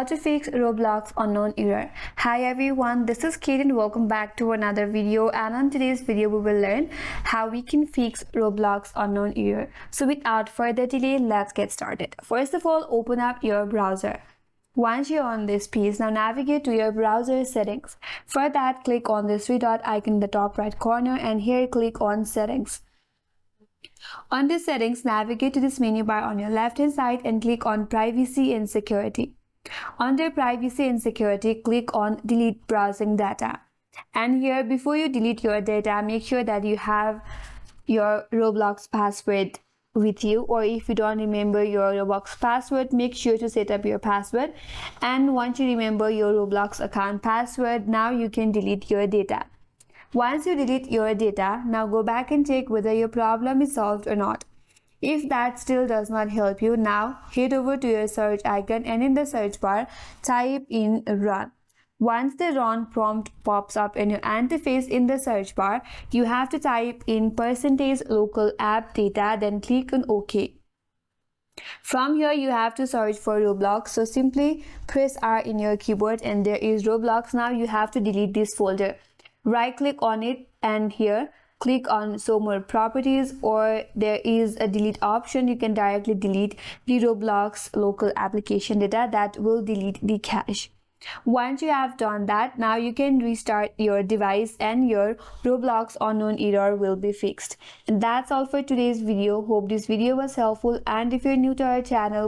how to fix Roblox Unknown Error. Hi everyone, this is Kate and welcome back to another video, and on today's video we will learn how we can fix Roblox Unknown Error. So without further delay, let's get started. First of all, open up your browser. Once you're on this page, now navigate to your browser settings. For that, click on this three dot icon in the top right corner and here click on settings. On the settings, navigate to this menu bar on your left hand side and click on privacy and security. Under privacy and security, click on delete browsing data. And here, before you delete your data, make sure that you have your Roblox password with you, or if you don't remember your Roblox password, make sure to set up your password. And once you remember your Roblox account password, now you can delete your data. Once you delete your data, now go back and check whether your problem is solved or not. If that still does not help you, now head over to your search icon and in the search bar, type in run. Once the run prompt pops up in your interface in the search bar, you have to type in %local app data, then click on OK. From here, you have to search for Roblox. So simply press R in your keyboard and there is Roblox. Now you have to delete this folder. Right click on it and here click on show more properties, or there is a delete option. You can directly delete the Roblox local application data, that will delete the cache. Once you have done that, now you can restart your device and your Roblox unknown error will be fixed. And that's all for today's video. Hope this video was helpful, and if you're new to our channel,